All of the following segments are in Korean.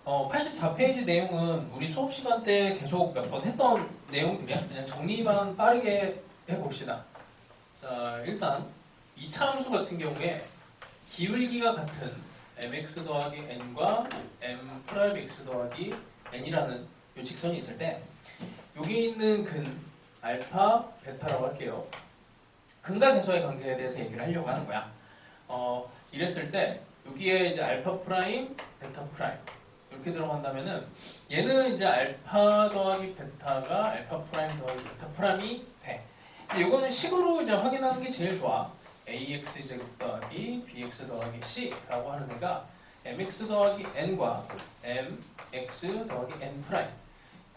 84페이지 내용은 우리 수업 시간 때 계속 몇 번 했던 내용들이야. 그냥 정리만 빠르게 해봅시다. 자, 일단 이차 함수 같은 경우에 기울기가 같은 mx 더하기 n과 m 프라임 x 더하기 n이라는 요 직선이 있을 때 여기 있는 근 알파, 베타라고 할게요. 근과 계수의 관계에 대해서 얘기를 하려고 하는 거야. 이랬을 때 여기에 이제 알파 프라임, 베타 프라임 이렇게 들어간다면은 얘는 이제 알파 더하기 베타가 알파 프라임 더하기 베타 프라임이 돼. 근데 이거는 식으로 이제 확인하는 게 제일 좋아. ax 제곱 더하기 bx 더하기 c라고 하는 애가 mx 더하기 n과 mx 더하기 n 프라임.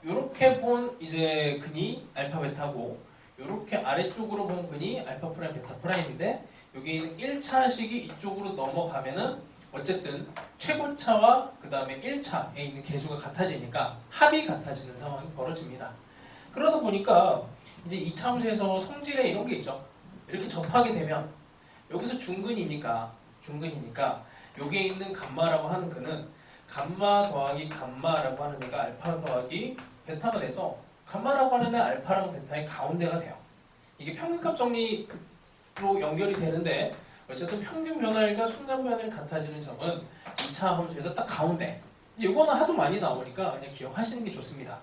이렇게 본 이제 근이 알파 베타고 이렇게 아래쪽으로 본 근이 알파 프라임 베타 프라임인데 여기 있는 1차식이 이쪽으로 넘어가면은 어쨌든 최고차와 그 다음에 1차에 있는 계수가 같아지니까 합이 같아지는 상황이 벌어집니다. 그러다 보니까 이제 2차 함수에서 성질에 이런 게 있죠. 이렇게 접하게 되면 여기서 중근이니까 여기에 있는 감마라고 하는 근은 감마 더하기 감마라고 하는 애가 알파 더하기 베타가 돼서 감마라고 하는 애 알파랑 베타의 가운데가 돼요. 이게 평균값 정리로 연결이 되는데 어쨌든 평균 변화율과 순간 변화율이 같아지는 점은 2차 함수에서 딱 가운데. 이제 이거는 하도 많이 나오니까 그냥 기억하시는 게 좋습니다.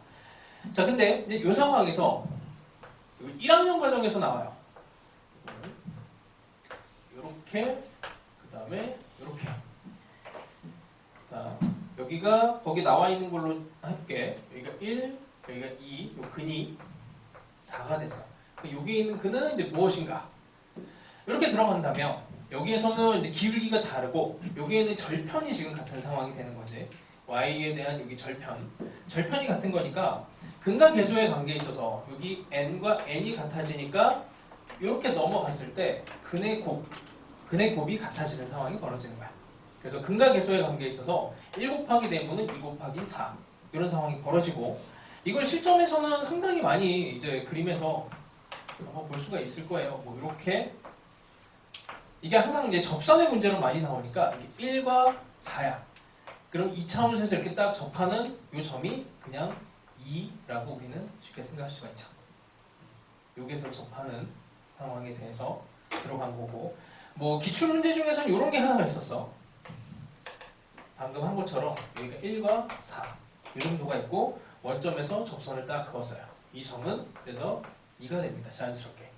자, 근데 이제 이 상황에서 1학년 과정에서 나와요. 이렇게, 그 다음에 이렇게. 자, 여기가 거기 나와 있는 걸로 할게. 여기가 1, 여기가 2, 요 근이 4가 됐어. 여기에 있는 근은 이제 무엇인가? 이렇게 들어간다면 여기에서는 이제 기울기가 다르고 여기에는 절편이 지금 같은 상황이 되는 거지. y에 대한 여기 절편이 같은 거니까 근과 계수의 관계에 있어서 여기 n과 n이 같아지니까 이렇게 넘어갔을 때 근의 곱이 같아지는 상황이 벌어지는 거야. 그래서 근과 계수의 관계에 있어서 1 곱하기 네모는 2 곱하기 4 이런 상황이 벌어지고 이걸 실전에서는 상당히 많이 이제 그림에서 한번 볼 수가 있을 거예요. 뭐 이렇게 이게 항상 이제 접선의 문제로 많이 나오니까 이게 1과 4야. 그럼 2차 함수에서 이렇게 딱 접하는 이 점이 그냥 2라고 우리는 쉽게 생각할 수가 있죠. 여기에서 접하는 상황에 대해서 들어간 거고 뭐 기출문제 중에서는 이런 게 하나가 있었어. 방금 한 것처럼 여기가 1과 4 이 정도가 있고 원점에서 접선을 딱 그었어요. 이 점은 그래서 2가 됩니다. 자연스럽게.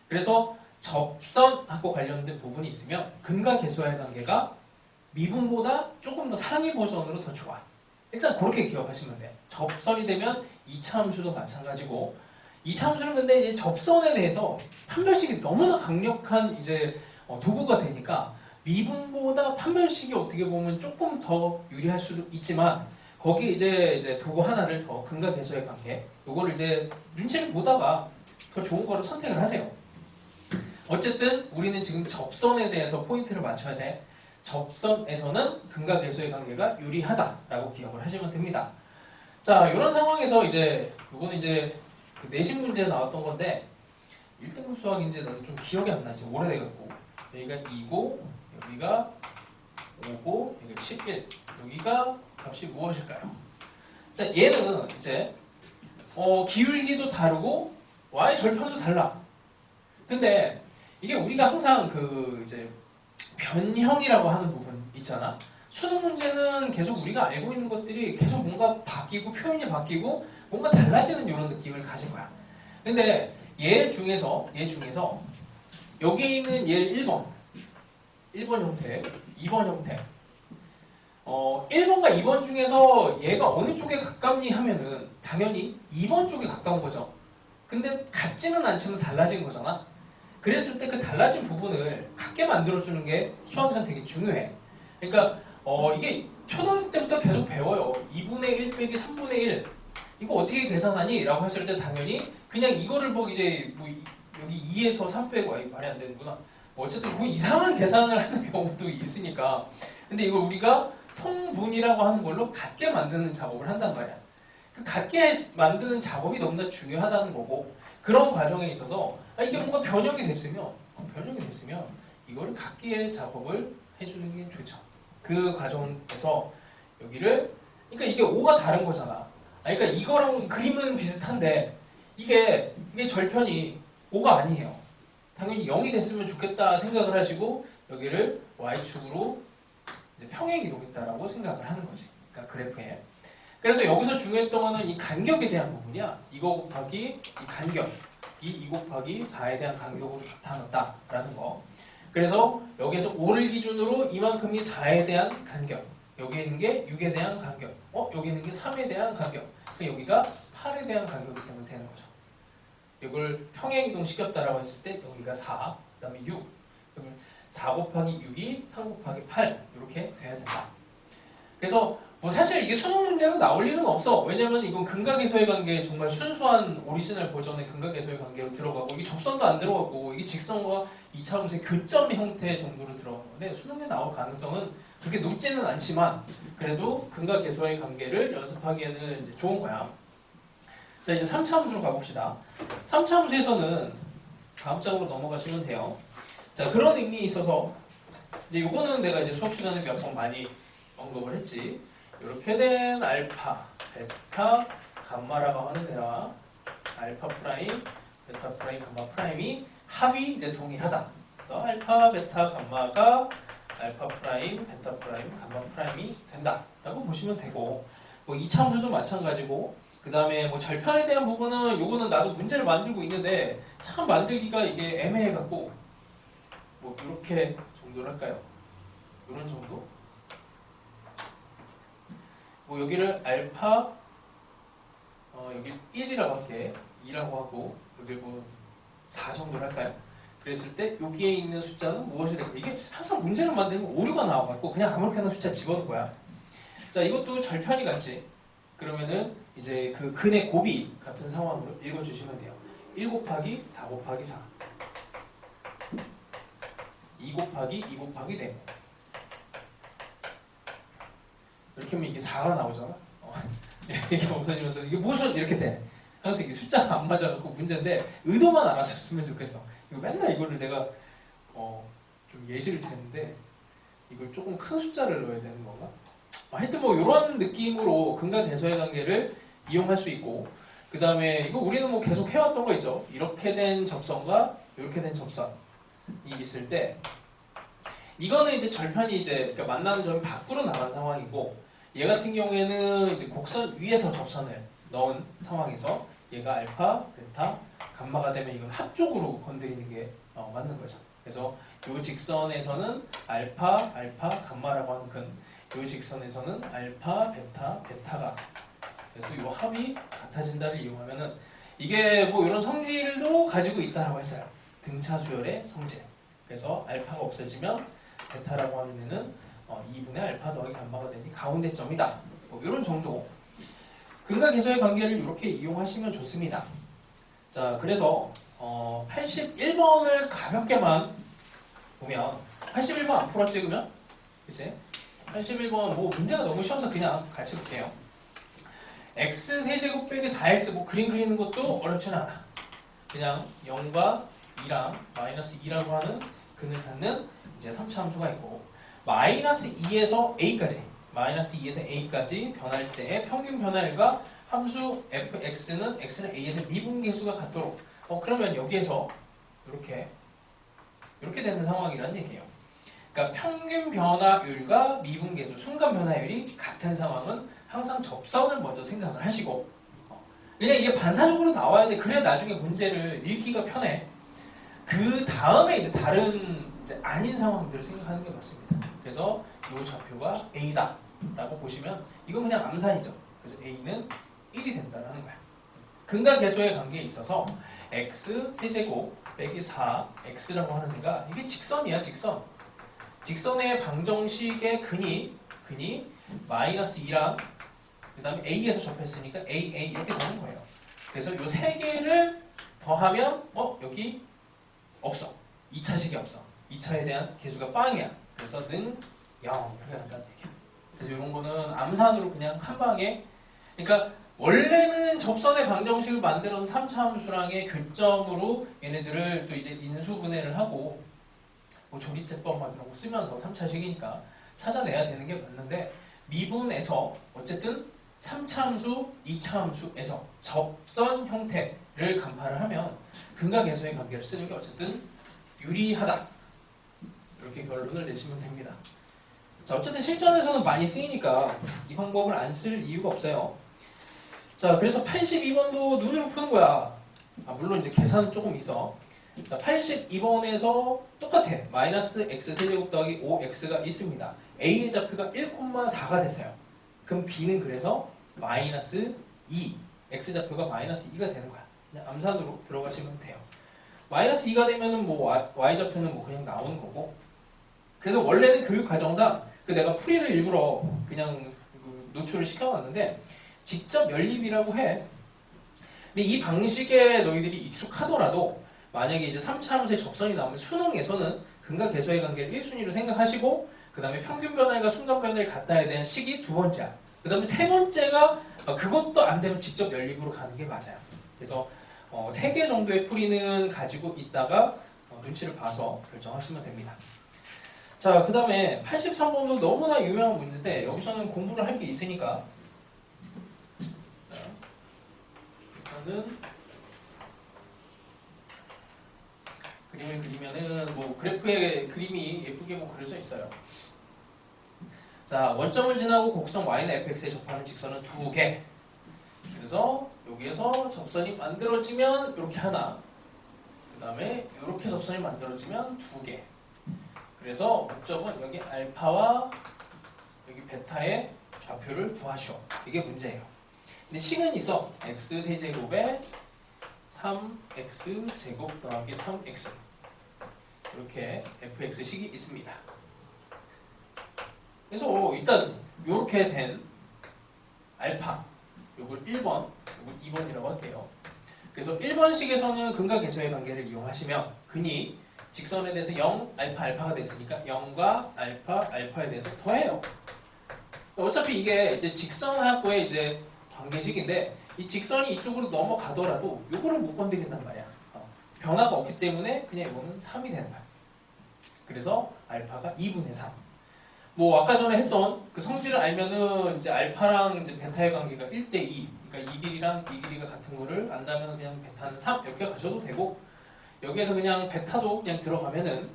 그래서 접선하고 관련된 부분이 있으면 근과 계수와의 관계가 미분보다 조금 더 상위 버전으로 더 좋아. 일단 그렇게 기억하시면 돼. 접선이 되면 2차 함수도 마찬가지고 2차 함수는 근데 이제 접선에 대해서 판별식이 너무나 강력한 이제 도구가 되니까 미분보다 판별식이 어떻게 보면 조금 더 유리할 수도 있지만 거기 이제 도구 하나를 더 근과 계수의 관계 요거를 이제 눈치를 보다가 더 좋은 거를 선택을 하세요. 어쨌든 우리는 지금 접선에 대해서 포인트를 맞춰야 돼. 접선에서는 근과 계수의 관계가 유리하다라고 기억을 하시면 됩니다. 자, 이런 상황에서 이제 요거는 이제 그 내신 문제에 나왔던 건데 1등급 수학인지 나도 좀 기억이 안 나지. 오래돼갖고 여기가 2고 여기가 5고 여기가 11 여기가 값이 무엇일까요? 자, 얘는 이제 기울기도 다르고 y 절편도 달라. 근데 이게 우리가 항상 그 이제 변형이라고 하는 부분 있잖아. 수능 문제는 계속 우리가 알고 있는 것들이 계속 뭔가 바뀌고 표현이 바뀌고 뭔가 달라지는 이런 느낌을 가진 거야. 근데 얘 중에서 여기에 있는 얘 1번 형태, 2번 형태 1번과 2번 중에서 얘가 어느 쪽에 가깝니 하면은 당연히 2번 쪽에 가까운 거죠. 근데 같지는 않지만 달라진 거잖아. 그랬을 때 그 달라진 부분을 같게 만들어주는 게 수학에서는 되게 중요해. 그러니까 이게 초등학교 때부터 계속 배워요. 2분의 1 빼기 3분의 1 이거 어떻게 계산하니? 라고 했을 때 당연히 그냥 이거를 보고 이제 뭐 여기 2에서 3 빼고 말이 안 되는구나. 어쨌든 뭐 이상한 계산을 하는 경우도 있으니까 근데 이걸 우리가 통분이라고 하는 걸로 같게 만드는 작업을 한단 말이야. 그 같게 만드는 작업이 너무나 중요하다는 거고 그런 과정에 있어서 이게 뭔가 변형이 됐으면 이거를 같게 작업을 해주는 게 좋죠. 그 과정에서 여기를 그러니까 이게 5가 다른 거잖아. 그러니까 이거랑 그림은 비슷한데 이게 절편이 5가 아니에요. 당연히 0이 됐으면 좋겠다 생각을 하시고 여기를 y축으로 평행 이동했다라고 생각을 하는 거지. 그러니까 그래프에. 그래서 여기서 중요했던 거는 이 간격에 대한 부분이야. 이거 곱하기 이 간격, 이 곱하기 4에 대한 간격으로 나타났다라는 거. 그래서 여기에서 5를 기준으로 이만큼이 4에 대한 간격, 여기 있는 게 6에 대한 간격, 여기 있는 게 3에 대한 간격, 여기가 8에 대한 간격이 되면 되는 거죠. 이걸 평행 이동시켰다라고 했을 때 여기가 4, 그 다음에 6, 그러면 4 곱하기 6이 3 곱하기 8 이렇게 돼야 된다. 그래서 뭐 사실 이게 수능 문제로 나올 일은 없어. 왜냐면 이건 근각에서의 관계 정말 순수한 오리지널 버전의 근각에서의 관계로 들어가고 이게 접선도 안 들어가고 이게 직선과 이차함수의 교점 형태 정도로 들어가는 건데 수능에 나올 가능성은 그렇게 높지는 않지만 그래도 근각에서의 관계를 연습하기에는 이제 좋은 거야. 자 이제 3차 함수로 가봅시다. 3차 함수에서는 다음 장으로 넘어가시면 돼요. 자 그런 의미에 있어서 이제 요거는 내가 이제 수업 시간에 몇 번 많이 언급을 했지. 이렇게 된 알파, 베타, 감마라고 하는 데와 알파 프라임, 베타 프라임, 감마 프라임이 합이 이제 동일하다. 그래서 알파, 베타, 감마가 알파 프라임, 베타 프라임, 감마 프라임이 된다라고 보시면 되고, 뭐 2차 함수도 마찬가지고, 그 다음에 뭐 절편에 대한 부분은 요거는 나도 문제를 만들고 있는데 참 만들기가 이게 애매해갖고 뭐 이렇게 정도랄까요? 이런 정도? 뭐 여기를 알파 여기 1이라고 할게 2라고 하고 여기 뭐 4 정도로 할까요? 그랬을 때 여기에 있는 숫자는 무엇이 될까? 이게 항상 문제를 만들면 오류가 나와갖고 그냥 아무렇게나 숫자 집어넣은 거야. 자 이것도 절편이 같지? 그러면은 이제 그 근의 곱이 같은 상황으로 읽어주시면 돼요. 1 곱하기 4 곱하기 4 2 곱하기 2 곱하기 4 이렇게 하면 이게 4가 나오잖아. 이게 없어지면서 이게 무슨 이렇게 돼. 항상 이게 숫자가 안 맞아갖고 문제인데 의도만 알았으면 좋겠어. 이거 맨날 이거를 내가 좀 예시를 드렸는데 이걸 조금 큰 숫자를 넣어야 되는 건가? 하여튼 뭐 이런 느낌으로 근각 대소의 관계를 이용할 수 있고 그 다음에 이거 우리는 뭐 계속 해왔던 거 있죠. 이렇게 된 접선과 이렇게 된 접선이 있을 때 이거는 이제 절편이 이제 그러니까 만나는 점이 밖으로 나간 상황이고 얘 같은 경우에는 이제 곡선 위에서 접선을 넣은 상황에서 얘가 알파, 베타, 감마가 되면 이건 합쪽으로 건드리는 게 맞는 거죠. 그래서 이 직선에서는 알파, 감마라고 하는 근, 이 직선에서는 알파, 베타가 그래서 이 합이 같아진다를 이용하면은 이게 뭐 이런 성질도 가지고 있다라고 했어요. 등차 수열의 성질. 그래서 알파가 없어지면 베타라고 하는 애는 2분의 알파 더하기 감마가 되니 가운데 점이다. 뭐 이런 정도. 근각 계수의 관계를 이렇게 이용하시면 좋습니다. 자, 그래서 81번을 가볍게만 보면 81번 안 풀었지 그러면? 그치? 81번 뭐 문제가 너무 쉬워서 그냥 같이 볼게요. x 세제곱 빼기 4x 뭐 그림 그리는 것도 어렵지는 않아. 그냥 0과 2랑 마이너스 2라고 하는 근을 갖는 이제 3차 함수가 있고 마이너스 2에서 a까지 마이너스 2에서 a까지 변할 때의 평균 변화율과 함수 fx는 x는 a에서 미분계수가 같도록 그러면 여기에서 이렇게 되는 상황이라는 얘기예요. 그러니까 평균 변화율과 미분계수 순간 변화율이 같은 상황은 항상 접선을 먼저 생각을 하시고 그냥 이게 반사적으로 나와야 돼. 그래야 나중에 문제를 읽기가 편해. 그 다음에 이제 다른 이제 아닌 상황들을 생각하는 게 맞습니다. 그래서 이 좌표가 A다 라고 보시면 이건 그냥 암산이죠. 그래서 A는 1이 된다는 거야. 근각 계수의 관계에 있어서 x 세제곱 빼기 4x라고 하는 애가 이게 직선이야. 직선의 방정식의 근이 마이너스 2랑 그 다음에 A에서 접했으니까 A 이렇게 되는 거예요. 그래서 이 세 개를 더하면 여기 없어. 2차식이 없어. 2차에 대한 계수가 빵이야. 그래서 는 0 이렇게 한다는 얘기야. 그래서 이런 거는 암산으로 그냥 한 방에 그러니까 원래는 접선의 방정식을 만들어서 3차 함수랑의 교점으로 얘네들을 또 이제 인수분해를 하고 뭐 조리제법 막 이런 거 쓰면서 3차식이니까 찾아내야 되는 게 맞는데 미분에서 어쨌든 3차 함수, 2차 함수에서 접선 형태를 간파를 하면 근과 계수의 관계를 쓰는 게 어쨌든 유리하다. 이렇게 결론을 내시면 됩니다. 자, 어쨌든 실전에서는 많이 쓰이니까 이 방법을 안 쓸 이유가 없어요. 자, 그래서 82번도 눈으로 푸는 거야. 물론 이제 계산은 조금 있어. 자, 82번에서 똑같아. 마이너스 x세제곱 더하기 5x가 있습니다. a의 좌표가 1,4가 됐어요. 그럼 b는 그래서 마이너스 2, x 좌표가 마이너스 2가 되는 거야. 그냥 암산으로 들어가시면 돼요. 마이너스 2가 되면은 뭐 y 좌표는 뭐 그냥 나오는 거고. 그래서 원래는 교육 과정상 내가 풀이를 일부러 그냥 노출을 시켜놨는데 직접 연립이라고 해. 근데 이 방식에 너희들이 익숙하더라도 만약에 이제 3차 함수의 접선이 나오면 수능에서는 근과 계수의 관계를 1순위로 생각하시고 그 다음에 평균 변화율과 순간 변화율 같다에 대한 식이 두 번째야. 그 다음에 세 번째가 그것도 안 되면 직접 연립으로 가는 게 맞아요. 그래서 3개 정도의 풀이는 가지고 있다가 눈치를 봐서 결정하시면 됩니다. 자, 그 다음에 83번도 너무나 유명한 문제인데 여기서는 공부를 할 게 있으니까 일단은 그림을 그리면은 뭐 그래프에 그림이 예쁘게 뭐 그려져 있어요. 자, 원점을 지나고 곡선 y는 fx에 접하는 직선은 2개. 그래서 여기에서 접선이 만들어지면 이렇게 하나, 그 다음에 이렇게 접선이 만들어지면 2개. 그래서 목적은 여기 알파와 여기 베타의 좌표를 구하시오. 이게 문제예요. 근데 식은 있어. x세제곱에 3x제곱 더하기 3x 이렇게 fx식이 있습니다. 그래서 일단 이렇게 된 알파 요걸 1번, 요걸 2번이라고 할게요. 그래서 1번식에서는 근과 계수의 관계를 이용하시면 근이 직선에 대해서 0, 알파, 알파가 됐으니까 0과 알파, 알파에 대해서 더해요. 어차피 이게 이제 직선하고의 이제 관계식인데 이 직선이 이쪽으로 넘어가더라도 요거를 못 건드린단 말이야. 변화가 없기 때문에 그냥 이거는 3이 되는 거야. 그래서 알파가 2분의 3. 뭐 아까 전에 했던 그 성질을 알면은 이제 알파랑 이제 베타의 관계가 1대2. 그러니까 이 길이랑 이 길이가 같은 거를 안다면 그냥 베타는 3 이렇게 가셔도 되고 여기에서 그냥 베타도 그냥 들어가면은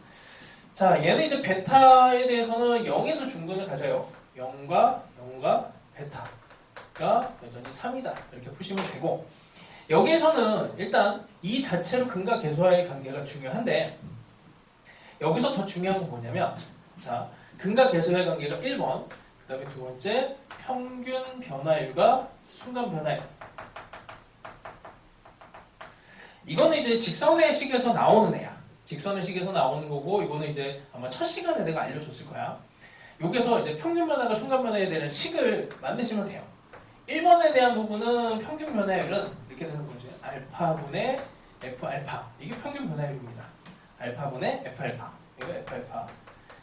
자, 얘는 이제 베타에 대해서는 0에서 중근을 가져요. 0과 베타가 여전히 3이다. 이렇게 푸시면 되고 여기에서는 일단 이 자체로 근과 계수와의 관계가 중요한데 여기서 더 중요한 건 뭐냐면 자, 근과 계수의 관계가 1번, 그 다음에 두 번째 평균 변화율과 순간 변화율. 이거는 이제 직선의 식에서 나오는 애야. 직선의 식에서 나오는 거고 이거는 이제 아마 첫 시간에 내가 알려줬을 거야. 여기서 이제 평균 변화가 순간 변화에 대한 식을 만드시면 돼요. 1번에 대한 부분은 평균 변화율은 이렇게 되는 거죠. 알파분의 F 알파. 이게 평균 변화율입니다. 알파분의 F 알파. 이거 F 알파.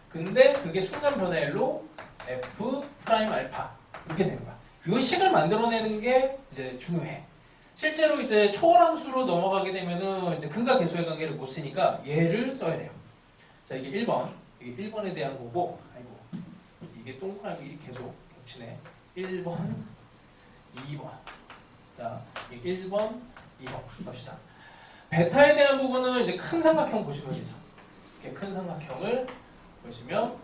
근데 그게 순간 변화율로 F 프라임 알파. 이렇게 되는 거야. 이 식을 만들어내는 게 이제 중요해. 실제로 이제 초월함수로 넘어가게 되면은 이제 근과 계수의 관계를 못 쓰니까 얘를 써야 돼요. 자, 이게 1번. 이게 1번에 대한 거고, 아이고, 이게 동그라미 계속 겹치네. 1번, 2번. 자, 이게 1번, 2번. 갑시다. 베타에 대한 부분은 이제 큰 삼각형 보시면 되죠. 이렇게 큰 삼각형을 보시면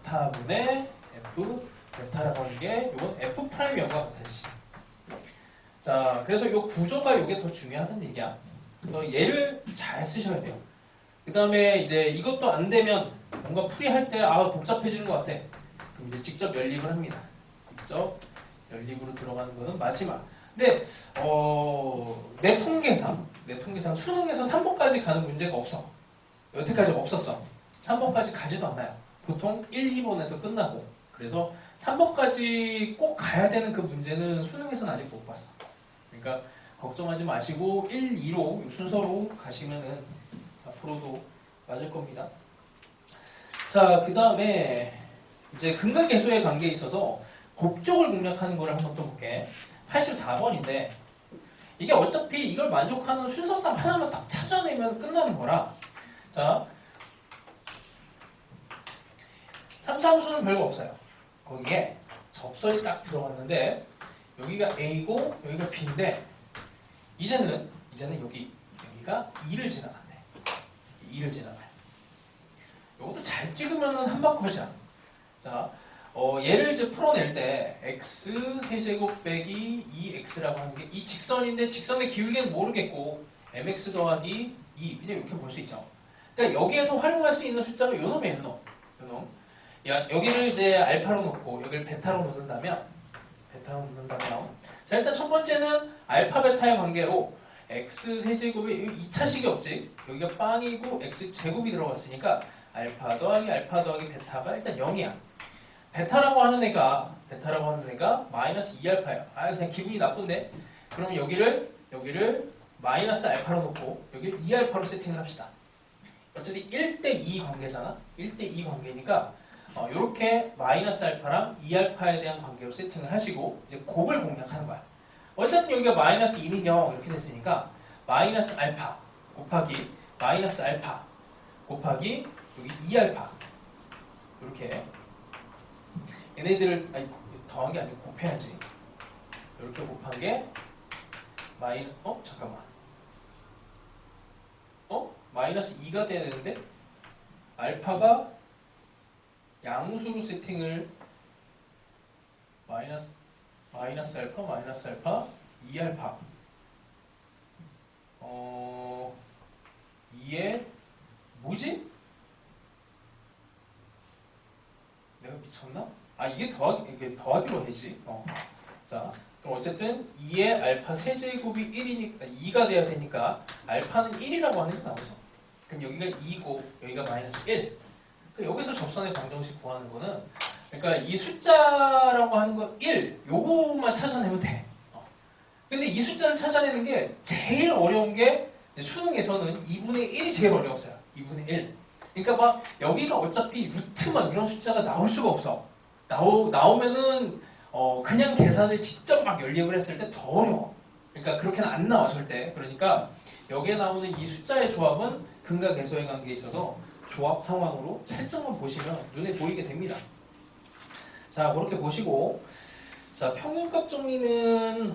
베타분의 F, 베타라고 하는 게 이건 F 프라임 0과 같아지. 자, 그래서 이 구조가 이게 더 중요하다는 얘기야. 그래서 얘를 잘 쓰셔야 돼요. 그 다음에 이제 이것도 안 되면 뭔가 풀이할 때 복잡해지는 것 같아. 그럼 이제 직접 연립을 합니다. 직접 연립으로 들어가는 거는 마지막. 근데 내 통계상 수능에서 3번까지 가는 문제가 없어. 여태까지 없었어. 3번까지 가지도 않아요. 보통 1, 2번에서 끝나고. 그래서 3번까지 꼭 가야 되는 그 문제는 수능에서는 아직 못 봤어. 그러니까 걱정하지 마시고 1, 2로 순서로 가시면은 앞으로도 맞을 겁니다. 자, 그 다음에 이제 근과 계수의 관계에 있어서 곱족을 공략하는 거를 한번 또 볼게. 84번인데 이게 어차피 이걸 만족하는 순서상 하나만 딱 찾아내면 끝나는 거라. 자, 3차함수는 별거 없어요. 거기에 접선이 딱 들어갔는데 여기가 A고 여기가 B인데 이제는 여기가 2를 지나간대. 2를 지나가요. 이것도 잘 찍으면은 한바퀴야. 자, 얘를 이제 풀어낼 때 x 세제곱 빼기 2x라고 하는 게 이 직선인데 직선의 기울기는 모르겠고 mx 더하기 2 그냥 이렇게 볼 수 있죠. 그러니까 여기에서 활용할 수 있는 숫자가 요 놈이에요. 요 놈. 여기를 이제 알파로 놓고 여기를 베타로 놓는다면 자 일단 첫 번째는 알파 베타의 관계로 x 세제곱이 2차식이 없지. 여기가 빵이고 x 제곱이 들어갔으니까 알파 더하기 베타가 일단 0이야. 베타라고 하는 애가 마이너스 2알파야. 아 그냥 기분이 나쁜데. 그럼 여기를 마이너스 알파로 놓고 여기를 2알파로 세팅을 합시다. 어차피 1대2 관계잖아. 1대2 관계니까 이렇게 마이너스 알파랑 2알파에 대한 관계로 세팅을 하시고 이제 곱을 공략하는 거야. 어쨌든 여기가 마이너스 2는 0 이렇게 됐으니까 마이너스 알파 곱하기 마이너스 알파 곱하기 여기 2알파 이렇게 얘네들을 더한 게 아니고 곱해야지. 이렇게 곱한 게 마이너스 2가 돼야 되는데 알파가 양수로 세팅을 마이너스 알파 2알파 2에 뭐지? 내가 미쳤나? 이게 더하기로 해지. 자, 그럼 어쨌든 2의 알파 세제곱이 1이니까 2가 돼야 되니까 알파는 1이라고 하는 게 나오죠. 그럼 여기가 2고 여기가 마이너스 1. 여기서 접선의 방정식 구하는 거는 그러니까 이 숫자라고 하는 거 1 요거만 찾아내면 돼. 근데 이 숫자를 찾아내는 게 제일 어려운 게 수능에서는 2분의 1이 제일 어려웠어요. 2분의 1. 그러니까 막 여기가 어차피 루트만 이런 숫자가 나올 수가 없어. 나오면은 그냥 계산을 직접 막 연립을 했을 때 더 어려워. 그러니까 그렇게는 안 나와 절대. 그러니까 여기에 나오는 이 숫자의 조합은 근과 계소의 관계에 있어서 조합 상황으로 살짝만 보시면 눈에 보이게 됩니다. 자, 그렇게 보시고 자 평균값 정리는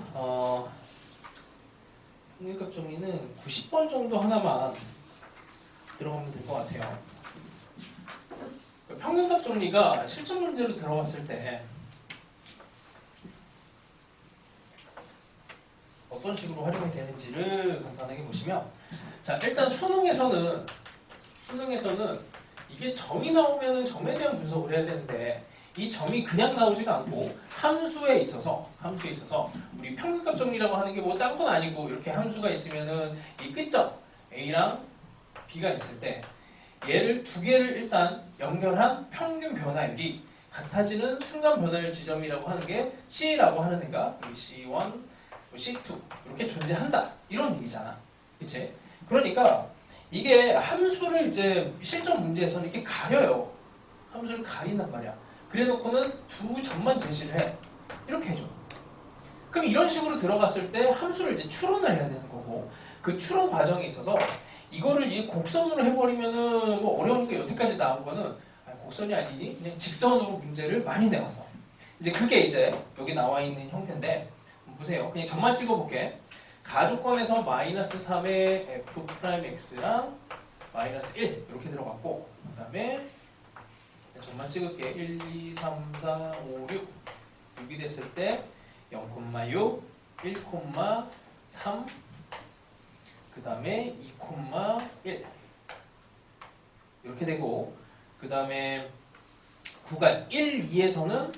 90번 정도 하나만 들어가면 될 것 같아요. 평균값 정리가 실전 문제로 들어갔을 때 어떤 식으로 활용이 되는지를 간단하게 보시면 자 일단 수능에서는 이게 점이 나오면은 점에 대한 분석을 해야 되는데 이 점이 그냥 나오지가 않고 함수에 있어서 우리 평균값 정리라고 하는 게 뭐 딴 건 아니고 이렇게 함수가 있으면은 이 끝점 A랑 B가 있을 때 얘를 두 개를 일단 연결한 평균 변화율이 같아지는 순간 변화율 지점이라고 하는 게 C라고 하는 애가 C1, C2 이렇게 존재한다 이런 얘기잖아. 그치? 그러니까 이게 함수를 이제 실전 문제에서는 이렇게 가려요. 함수를 가린단 말이야. 그래 놓고는 두 점만 제시를 해. 이렇게 해줘. 그럼 이런 식으로 들어갔을 때 함수를 이제 추론을 해야 되는 거고 그 추론 과정에 있어서 이거를 이 곡선으로 해버리면은 뭐 어려운 게 여태까지 나온 거는 곡선이 아니니 그냥 직선으로 문제를 많이 내왔어. 이제 그게 이제 여기 나와 있는 형태인데 보세요. 그냥 점만 찍어볼게. 가조건에서 마이너스 3의 f'x랑 마이너스 1 이렇게 들어갔고 그 다음에 점만 찍을게. 1, 2, 3, 4, 5, 6 6이 됐을 때 0,6, 1,3 그 다음에 2,1 이렇게 되고 그 다음에 구간 1, 2에서는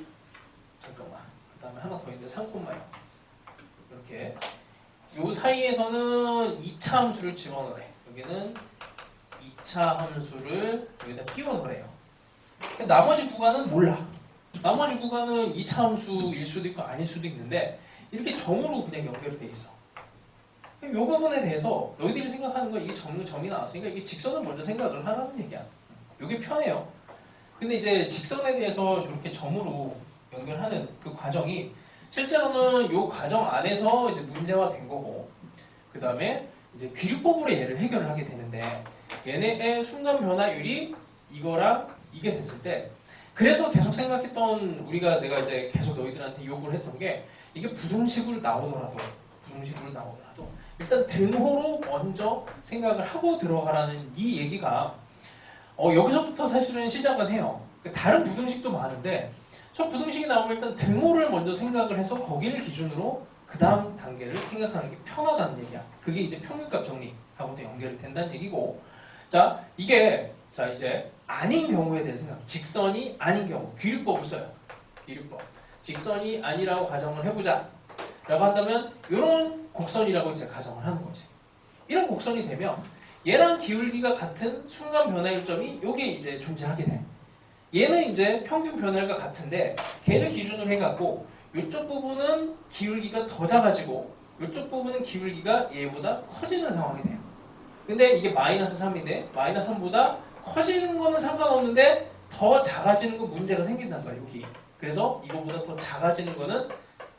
잠깐만 그 다음에 하나 더 있는데 3,0 이렇게 요 사이에서는 2차 함수를 집어넣으래. 여기는 2차 함수를 여기다 끼워넣으래요. 나머지 구간은 몰라. 나머지 구간은 2차 함수일 수도 있고 아닐 수도 있는데 이렇게 점으로 그냥 연결이 돼 있어. 이 부분에 대해서 너희들이 생각하는 건 이게 점이 나왔으니까 이게 직선을 먼저 생각을 하라는 얘기야. 이게 편해요. 근데 이제 직선에 대해서 이렇게 점으로 연결하는 그 과정이 실제로는 이 과정 안에서 이제 문제화된 거고 그 다음에 이제 귀류법으로 얘를 해결을 하게 되는데 얘네의 순간 변화율이 이거랑 이게 됐을 때 그래서 계속 생각했던 내가 이제 계속 너희들한테 요구를 했던 게 이게 부등식으로 나오더라도 일단 등호로 먼저 생각을 하고 들어가라는 이 얘기가 여기서부터 사실은 시작은 해요. 다른 부등식도 많은데 저 부등식이 나오면 일단 등호를 먼저 생각을 해서 거기를 기준으로 그 다음 단계를 생각하는 게 편하다는 얘기야. 그게 이제 평균값 정리하고도 연결이 된다는 얘기고, 자 이게 이제 아닌 경우에 대해 생각. 직선이 아닌 경우 귀류법을 써요. 귀류법. 직선이 아니라고 가정을 해보자 라고 한다면 이런 곡선이라고 이제 가정을 하는 거지. 이런 곡선이 되면 얘랑 기울기가 같은 순간 변화일 점이 여기에 이제 존재하게 돼. 얘는 이제 평균 변화율과 같은데 걔를 기준으로 해갖고 이쪽 부분은 기울기가 더 작아지고 이쪽 부분은 기울기가 얘보다 커지는 상황이 돼요. 근데 이게 마이너스 3인데 마이너스 3보다 커지는 거는 상관없는데 더 작아지는 건 문제가 생긴단 말이에요. 여기. 그래서 이거보다 더 작아지는 거는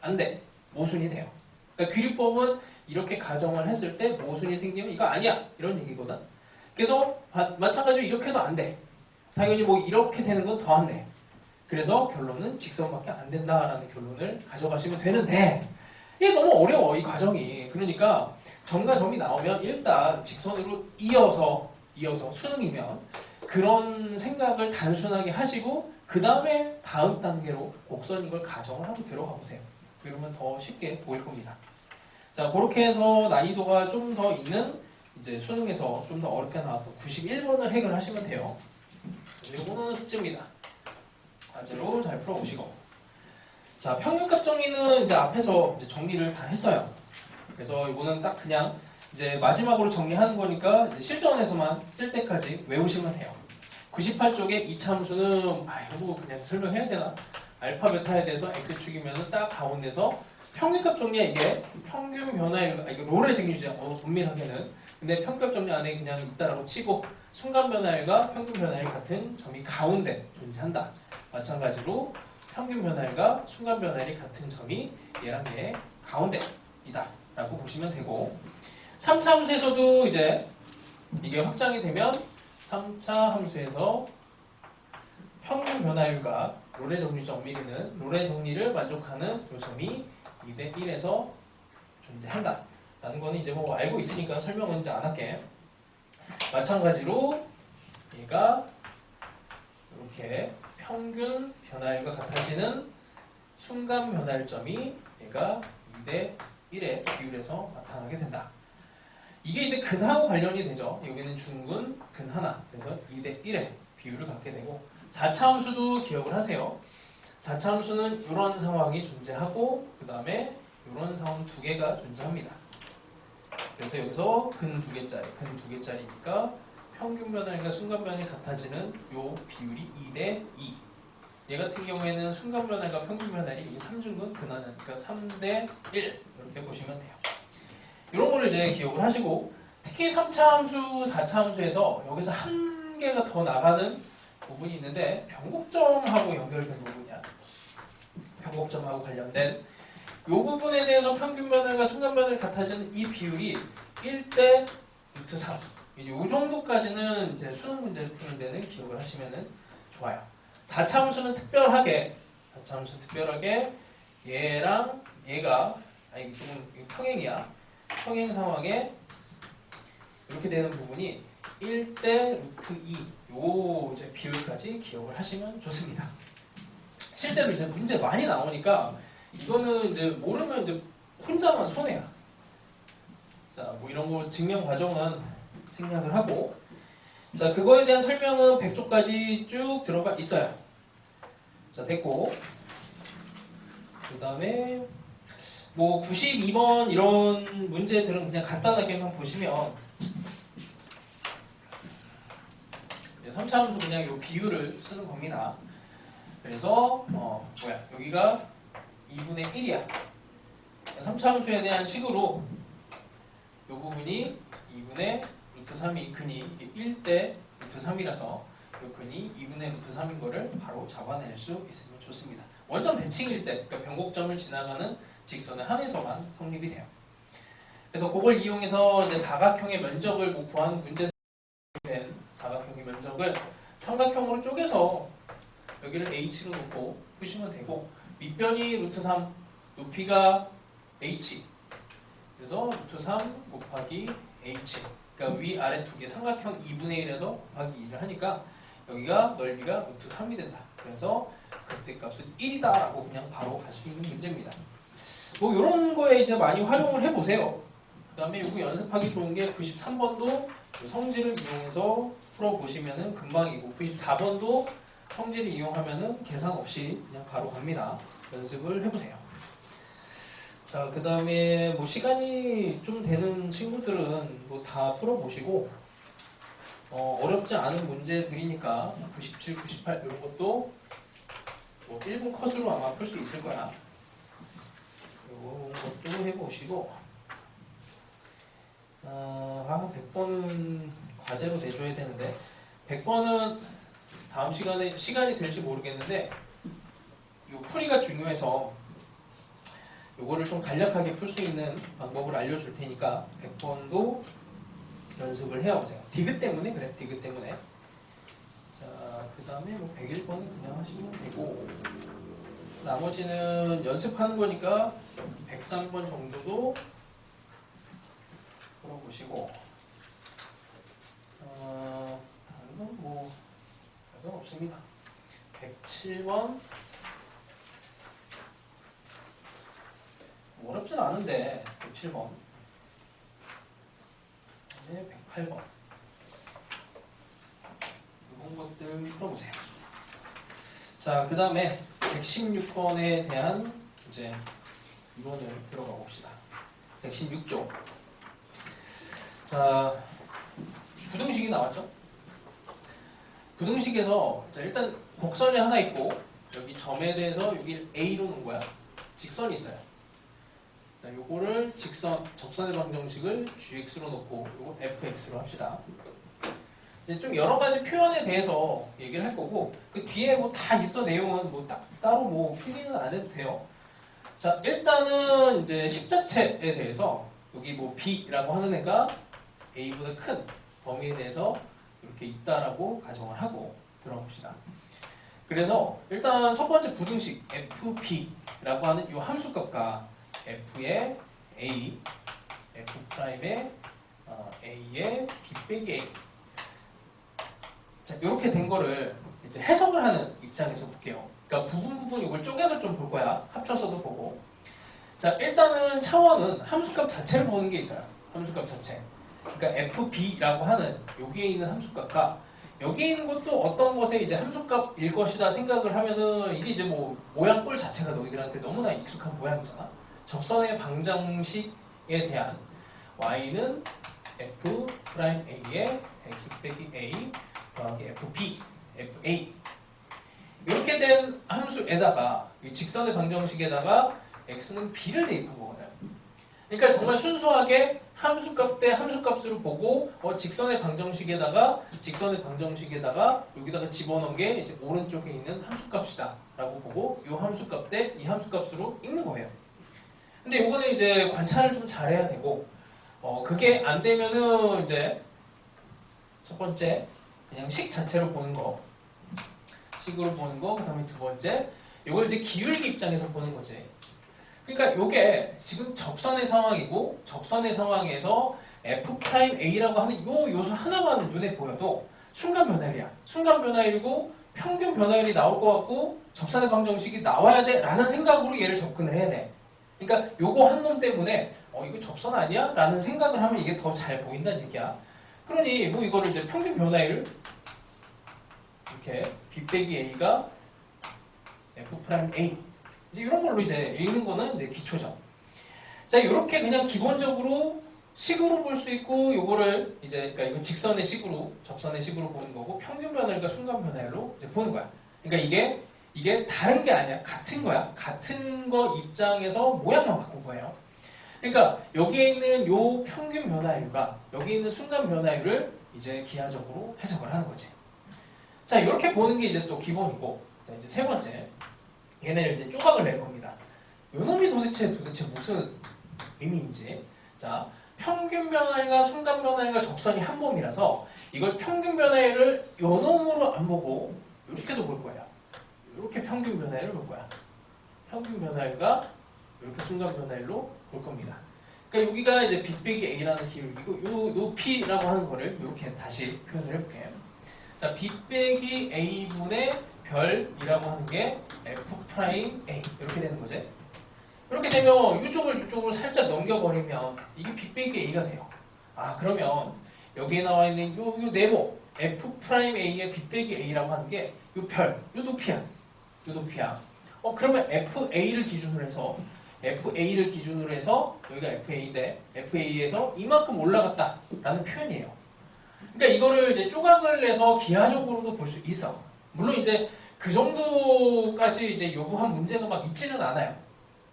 안 돼. 모순이 돼요. 그러니까 귀류법은 이렇게 가정을 했을 때 모순이 생기면 이거 아니야 이런 얘기거든. 그래서 마찬가지로 이렇게도 안 돼. 당연히 뭐 이렇게 되는 건 더 안 돼. 그래서 결론은 직선밖에 안 된다라는 결론을 가져가시면 되는데 이게 너무 어려워 이 과정이. 그러니까 점과 점이 나오면 일단 직선으로 이어서 수능이면 그런 생각을 단순하게 하시고 그 다음에 다음 단계로 곡선 이걸 가정을 하고 들어가 보세요. 그러면 더 쉽게 보일 겁니다. 자, 그렇게 해서 난이도가 좀 더 있는 이제 수능에서 좀 더 어렵게 나왔던 91번을 해결하시면 돼요. 이거는 숙제입니다. 과제로 잘 풀어보시고. 자, 평균값 정리는 이제 앞에서 이제 정리를 다 했어요. 그래서 이거는 딱 그냥 이제 마지막으로 정리하는 거니까 이제 실전에서만 쓸 때까지 외우시면 돼요. 98쪽에 이차함수는 이거 그냥 설명해야 되나? 알파 베타에 대해서 x축이면은 딱 가운데서 평균값 정리야. 이게 평균 변화율 이거 롤의 정리죠. 엄밀하게는. 근데 평균값 정리 안에 그냥 있다라고 치고 순간 변화율과 평균 변화율 같은 점이 가운데 존재한다. 마찬가지로 평균 변화율과 순간 변화율이 같은 점이 얘랑 얘 가운데이다 라고 보시면 되고, 3차 함수에서도 이제 이게 확장이 되면 3차 함수에서 평균 변화율과 롤의 정리점 미리는 롤의 정리를 만족하는 요점이 2대 1에서 존재한다 라는 거는 이제 뭐 알고 있으니까 설명은 이제 안 할게. 마찬가지로 얘가 이렇게 평균 변화율과 같아지는 순간 변화율점이 얘가 2대 1의 비율에서 나타나게 된다. 이게 이제 근하고 관련이 되죠. 여기는 중근, 근 하나. 그래서 2대 1의 비율을 갖게 되고, 4차 함수도 기억을 하세요. 4차 함수는 이런 상황이 존재하고 그 다음에 이런 상황 두 개가 존재합니다. 그래서 여기서 근 두 개짜리니까 평균 변화율과 순간 변화율이 같아지는 요 비율이 2대 2. 얘 같은 경우에는 순간 변화율과 평균 변화율이 여기 3중근 근하니까 3대 1 이렇게 보시면 돼요. 이런 거를 이제 기억을 하시고, 특히 3차 함수, 4차 함수에서 여기서 한 개가 더 나가는 부분이 있는데 변곡점하고 연결된 부분이야. 변곡점하고 관련된 이 부분에 대해서 평균 변화율과 순간 변화율이 같아지는 이 비율이 1대 루트 3. 이 정도까지는 이제 수능 문제를 푸는 데는 기억을 하시면 좋아요. 4차 함수는 특별하게 얘랑 얘가 조금 평행이야. 평행 상황에 이렇게 되는 부분이 1대 루트 2 요 이제 비율까지 기억을 하시면 좋습니다. 실제로 이제 문제 많이 나오니까 이거는 이제 모르면 이제 혼자만 손해야. 자, 뭐 이런 거 증명 과정은 생략을 하고, 자, 그거에 대한 설명은 100쪽까지 쭉 들어가 있어요. 자, 됐고, 그 다음에 뭐 92번 이런 문제들은 그냥 간단하게만 보시면 3차 함수 그냥 이 비율을 쓰는 겁니다. 그래서 여기가 2분의 1이야. 3차 함수에 대한 식으로 이 부분이 2분의 루트 3이 근이 이게 1대 루트 3이라서 이 근이 2분의 루트 3인 거를 바로 잡아낼 수 있으면 좋습니다. 원점 대칭일 때, 그러니까 변곡점을 지나가는 직선에 한해서만 성립이 돼요. 그래서 그걸 이용해서 이제 사각형의 면적을 구하는 문제는 사각형의 면적을 삼각형으로 쪼개서 여기를 h로 놓고 푸시면 되고 밑변이 루트 3, 높이가 h. 그래서 루트 3 곱하기 h. 그러니까 위아래 두 개 삼각형 2분의 1에서 곱하기 2를 하니까 여기가 넓이가 루트 3이 된다. 그래서 그때 값은 1이다라고 그냥 바로 갈 수 있는 문제입니다. 뭐 이런 거에 이제 많이 활용을 해보세요. 그 다음에 이거 연습하기 좋은 게 93번도 성질을 이용해서 풀어보시면은 금방이고 94번도 성질을 이용하면은 계산 없이 그냥 바로 갑니다. 연습을 해보세요. 자, 그 다음에 뭐 시간이 좀 되는 친구들은 뭐 다 풀어보시고 어렵지 않은 문제들이니까 97, 98 이런 것도 뭐 1분 컷으로 아마 풀 수 있을 거야. 이런 것도 해보시고 100번은 과제로 내줘야 되는데 100번은 다음 시간에 시간이 될지 모르겠는데 이 풀이가 중요해서 요거를 좀 간략하게 풀 수 있는 방법을 알려줄 테니까 100번도 연습을 해보세요. 디귿 때문에 그래. 디귿 때문에. 자, 그 다음에 뭐 101번은 그냥 하시면 되고 나머지는 연습하는 거니까 103번 정도도 풀어보시고 다른 건 뭐 별거 없습니다. 107번 어렵진 않은데 107번 네, 108번 이런 것들 풀어보세요. 자, 그 다음에 116번에 대한 이제 이론을 들어가 봅시다. 116조. 자, 부등식이 나왔죠? 부등식에서 자, 일단 곡선이 하나 있고 여기 점에 대해서 여기 A로 놓은 거야. 직선이 있어요. 자, 요거를 접선의 방정식을 gx로 놓고 요거 fx로 합시다. 이제 좀 여러 가지 표현에 대해서 얘기를 할 거고 그 뒤에 뭐 다 있어. 내용은 뭐 따로 뭐 필기는 안 해도 돼요. 자, 일단은 이제 식자체에 대해서 여기 뭐 b라고 하는 애가 a보다 큰 범위에 대해서 이렇게 있다라고 가정을 하고 들어봅시다. 그래서 일단 첫 번째 부등식 fp라고 하는 이 함수값과 f의 a, f'의 a의 b 빼기 a. 자, 이렇게 된 거를 이제 해석을 하는 입장에서 볼게요. 그러니까 부분 이걸 쪼개서 좀 볼 거야. 합쳐서도 보고. 자, 일단은 차원은 함수값 자체를 보는 게 있어요. 함수값 자체. 그러니까 fb라고 하는 여기에 있는 함수값과 여기에 있는 것도 어떤 것에 이제 함수값일 것이다 생각을 하면은 이게 이제 뭐 모양 꼴 자체가 너희들한테 너무나 익숙한 모양이잖아. 접선의 방정식에 대한 y는 f'a의 x 빼기 a 더하기 fb, fa 이렇게 된 함수에다가 직선의 방정식에다가 x는 b를 대입한 거거든. 그러니까 정말 순수하게 함수값 대 함수값으로 보고 직선의 방정식에다가 여기다가 집어넣은 게 이제 오른쪽에 있는 함수값이다 라고 보고 이 함수값 대 이 함수값으로 읽는 거예요. 근데 요거는 이제 관찰을 좀 잘해야 되고 그게 안 되면은 이제 첫 번째 그냥 식 자체로 보는 거, 식으로 보는 거, 그다음에 두 번째 이걸 이제 기울기 입장에서 보는 거지. 그러니까 요게 지금 접선의 상황이고 접선의 상황에서 f'a라고 하는 요 요소 하나만 눈에 보여도 순간 변화율이야. 순간 변화율이고 평균 변화율이 나올 것 같고 접선의 방정식이 나와야 돼라는 생각으로 얘를 접근을 해야 돼. 그러니까 요거 한 놈 때문에 이거 접선 아니야? 라는 생각을 하면 이게 더 잘 보인다는 얘기야. 그러니 뭐 이거를 이제 평균 변화율 이렇게 b 빼기 a가 f'a 이제 이런 걸로 이제 읽는 거는 이제 기초죠. 자, 이렇게 그냥 기본적으로 식으로 볼 수 있고 요거를 이제 그러니까 이건 직선의 식으로 접선의 식으로 보는 거고 평균 변화율과 순간 변화율로 이제 보는 거야. 그러니까 이게 다른 게 아니야. 같은 거야. 같은 거 입장에서 모양만 바꾼 거예요. 그러니까 여기에 있는 요 평균 변화율과 여기 있는 순간 변화율을 이제 기하적으로 해석을 하는 거지. 자, 이렇게 보는 게 이제 또 기본이고, 자, 이제 세 번째 얘네를 이제 조각을 낼 겁니다. 요 놈이 도대체 무슨 의미인지. 자, 평균 변화율과 순간 변화율과 접선이 한 몸이라서 이걸 평균 변화율을 요 놈으로 안 보고 이렇게도 볼 거예요. 이렇게 평균 변화율을 볼 거야. 평균 변화율과 이렇게 순간 변화율로 볼 겁니다. 그러니까 여기가 이제 B 빼기 A라는 기울기고 요 높이라고 하는 거를 이렇게 다시 표현을 해볼게요. 자, B 빼기 A분의 별이라고 하는 게 F 프라임 A 이렇게 되는 거지. 이렇게 되면 이쪽을 살짝 넘겨버리면 이게 B 빼기 A가 돼요. 아, 그러면 여기에 나와 있는 요 네모 F 프라임 A의 B 빼기 A라고 하는 게 요 별, 요 높이야. 요 높이야. 그러면 FA를 기준으로 해서 여기가 FA인데 FA에서 이만큼 올라갔다라는 표현이에요. 그러니까 이거를 이제 조각을 내서 기하적으로도 볼 수 있어. 물론 이제 그 정도까지 이제 요구한 문제가 막 있지는 않아요.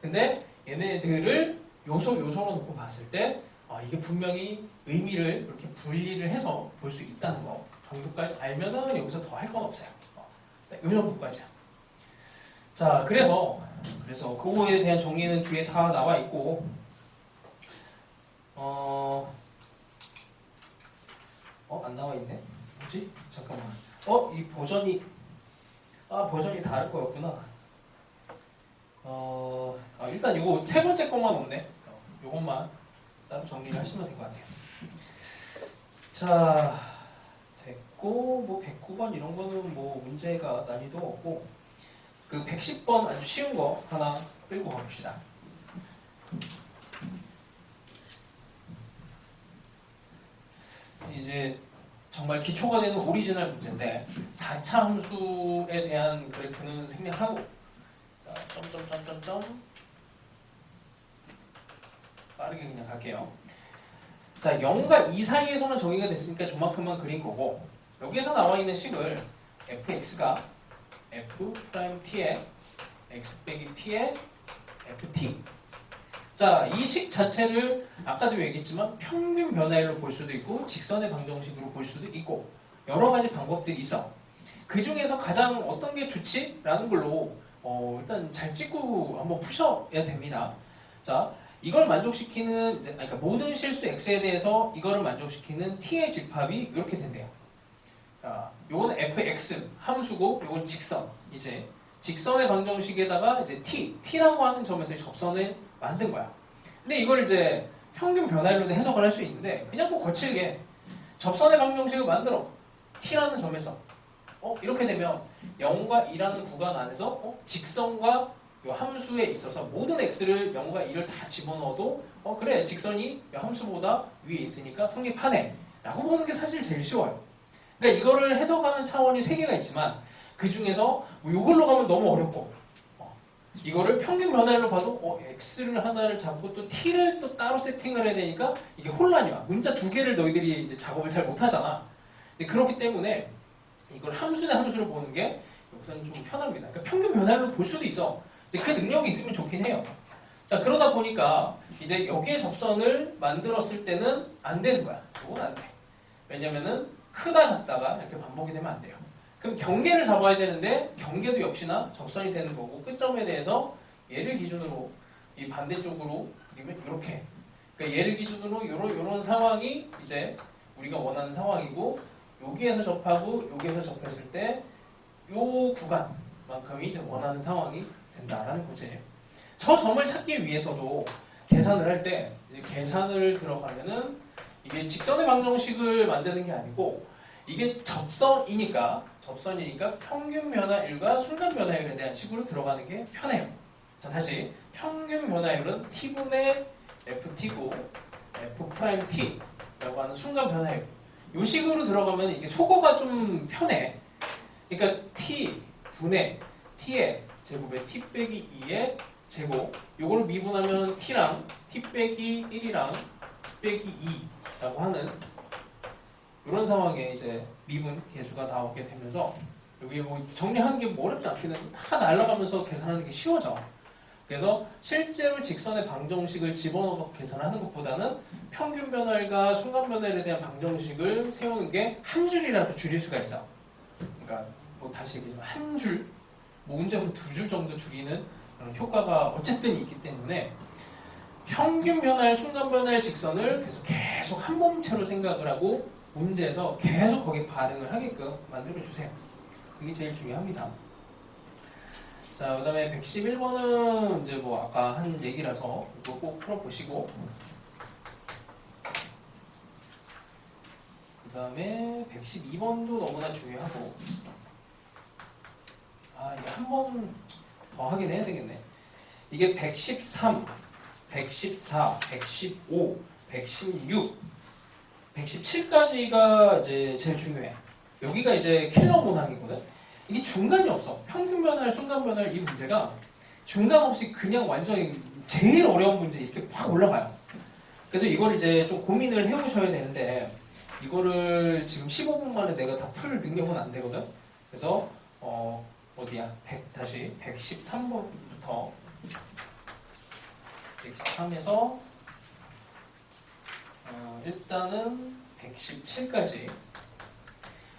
근데 얘네들을 요소로 놓고 봤을 때 이게 분명히 의미를 이렇게 분리를 해서 볼 수 있다는 거 정도까지 알면은 여기서 더 할 건 없어요. 이 정도까지야. 자, 그래서 그거에 대한 정리는 뒤에 다 나와 있고, 안 나와 있네. 뭐지? 잠깐만. 이 버전이 다를 거였구나. 일단 요거 세 번째 것만 없네. 요것만 따로 정리를 하시면 될 것 같아요. 자, 됐고, 뭐 109번 이런 거는 뭐 문제가 난이도 없고, 그 110번 아주 쉬운 거 하나 끌고 가봅시다. 이제 정말 기초가 되는 오리지널 문제인데 4차 함수에 대한 그래프는 생략하고, 자, 점점점점점 빠르게 그냥 갈게요. 자, 0과 2 사이에서만 정의가 됐으니까 저만큼만 그린 거고, 여기에서 나와 있는 식을 fx가 f 프라임 t의 x 빼기 t의 ft. 자, 이 식 자체를 아까도 얘기했지만 평균 변화율로 볼 수도 있고 직선의 방정식으로 볼 수도 있고 여러 가지 방법들이 있어. 그 중에서 가장 어떤 게 좋지? 라는 걸로 일단 잘 찍고 한번 푸셔야 됩니다. 자, 이걸 만족시키는 그러니까 모든 실수 x에 대해서 이거를 만족시키는 t의 집합이 이렇게 된대요. 자, 요거는 fx 함수고 요건 직선. 이제 직선의 방정식에다가 이제 t라고 하는 점에서 접선을 만든 거야. 근데 이걸 이제 평균 변화율로도 해석을 할 수 있는데 그냥 뭐 거칠게 접선의 방정식을 만들어. t라는 점에서 이렇게 되면 0과 2라는 구간 안에서 직선과 요 함수에 있어서 모든 x를 0과 2를 다 집어넣어도 그래 직선이 요 함수보다 위에 있으니까 성립하네 라고 보는 게 사실 제일 쉬워요. 그러니까 이거를 해석하는 차원이 3개가 있지만 그 중에서 이걸로 가면 너무 어렵고 이거를 평균 변화율로 봐도 x를 하나를 잡고 또 t를 또 따로 세팅을 해야 되니까 이게 혼란이 와. 문자 2개를 너희들이 이제 작업을 잘 못하잖아. 근데 그렇기 때문에 이걸 함수 대 함수로 보는 게 여기서는 좀 편합니다. 그러니까 평균 변화율로 볼 수도 있어. 근데 그 능력이 있으면 좋긴 해요. 자, 그러다 보니까 이제 여기에 접선을 만들었을 때는 안 되는 거야. 이건 안 돼. 왜냐면은 크다 작다가 이렇게 반복이 되면 안 돼요. 그럼 경계를 잡아야 되는데 경계도 역시나 접선이 되는 거고 끝점에 대해서 얘를 기준으로 이 반대쪽으로 그리면 이렇게. 그러니까 얘를 기준으로 요런 상황이 이제 우리가 원하는 상황이고 여기에서 접하고 여기에서 접했을 때 요 구간만큼이 이제 원하는 상황이 된다라는 거지. 저 점을 찾기 위해서도 계산을 할 때 계산을 들어가면은 이게 직선의 방정식을 만드는 게 아니고 이게 접선이니까 평균 변화율과 순간 변화율에 대한 식으로 들어가는 게 편해요. 자, 다시 평균 변화율은 t분의 ft고 f 프라임 t라고 하는 순간 변화율. 이 식으로 들어가면 이게 속어가 좀 편해. 그러니까 t분의 t의 제곱에 t 빼기 2의 제곱. 요거를 미분하면 t랑 t 빼기 1이랑 t 빼기 2라고 하는 이런 상황에 이제 미분 계수가 나오게 되면서 여기 뭐 정리하는 게 뭐 어렵지 않기는 다 날아가면서 계산하는 게 쉬워져. 그래서 실제로 직선의 방정식을 집어넣어 계산하는 것보다는 평균 변화율과 순간 변화율에 대한 방정식을 세우는 게 한 줄이라도 줄일 수가 있어. 그러니까 뭐 다시 얘기하지만 한 줄, 뭐 문제는 2줄 정도 줄이는 그런 효과가 어쨌든 있기 때문에 평균 변화율, 순간 변화율 직선을 그래서 계속 한 몸체로 생각을 하고 문제에서 계속 거기에 반응을 하게끔 만들어주세요. 그게 제일 중요합니다. 자, 그 다음에 111번은 이제 뭐 아까 한 얘기라서 이거 꼭 풀어보시고, 그 다음에 112번도 너무나 중요하고, 이게 한 번 더 하긴 해야 되겠네. 이게 113, 114, 115, 116, 117까지가 이제 제일 중요해. 여기가 이제 킬러 문항이거든. 이게 중간이 없어. 평균 변화를, 순간 변화를 이 문제가 중간 없이 그냥 완전히 제일 어려운 문제 이렇게 확 올라가요. 그래서 이걸 이제 좀 고민을 해보셔야 되는데 이거를 지금 15분 만에 내가 다 풀 능력은 안 되거든. 그래서 어디야? 다시 113번부터 113에서 일단은 117까지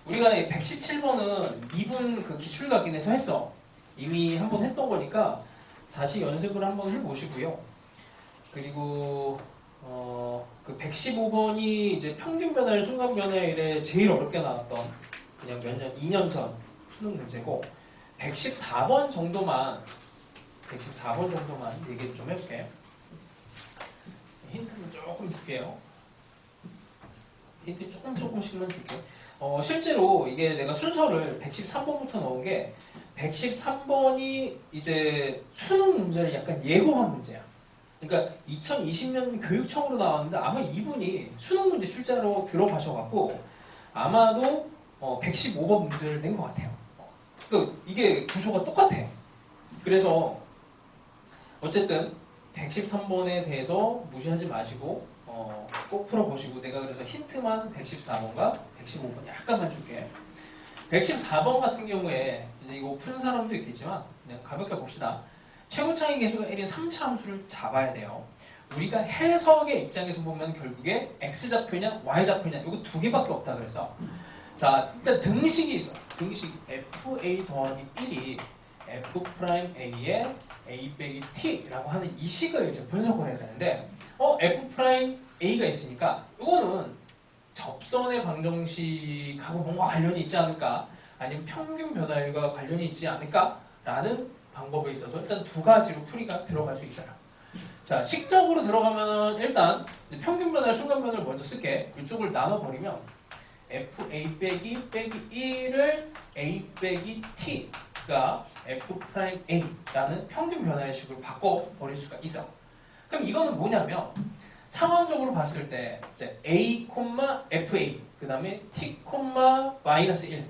우리가 117번은 미분 그 기출각인에서 했어. 이미 한번 했던 거니까 다시 연습을 한번 해보시고요. 그리고 그 115번이 이제 평균 변화율, 순간 변화율에 제일 어렵게 나왔던 그냥 몇 년, 2년 전 수능 문제고 114번 정도만 얘기 좀 해볼게. 힌트는 조금 줄게요. 힌트 조금씩만 줄게. 실제로 이게 내가 순서를 113번부터 넣은 게 113번이 이제 수능 문제를 약간 예고한 문제야. 그러니까 2020년 교육청으로 나왔는데 아마 이분이 수능 문제 출제로 들어가셔갖고 아마도 115번 문제를 낸 것 같아요. 그러니까 이게 구조가 똑같아. 그래서 어쨌든 113번에 대해서 무시하지 마시고 꼭 풀어보시고 내가 그래서 힌트만 114번과 115번 약간만 줄게. 114번 같은 경우에 이제 이거 푼 사람도 있겠지만 그냥 가볍게 봅시다. 최고차이 계수가 1인 3차 함수를 잡아야 돼요. 우리가 해석의 입장에서 보면 결국에 x좌표냐 y좌표냐 이거 두 개밖에 없다 그랬어. 자, 일단 등식이 있어. 등식 fa 더하기 1이 f'a의 a 빼기 t라고 하는 이 식을 이제 분석을 해야 되는데 f'a가 있으니까 이거는 접선의 방정식하고 뭔가 관련이 있지 않을까 아니면 평균 변화율과 관련이 있지 않을까 라는 방법에 있어서 일단 두 가지로 풀이가 들어갈 수 있어요. 자, 식적으로 들어가면 일단 평균 변화율, 순간 변화를 먼저 쓸게. 이쪽을 나눠버리면 fa 빼기 1을 a 빼기 t가 f'a라는 평균 변화의식으로 바꿔버릴 수가 있어. 그럼 이거는 뭐냐면 상황적으로 봤을 때 이제 a, fa 그 다음에 t, -1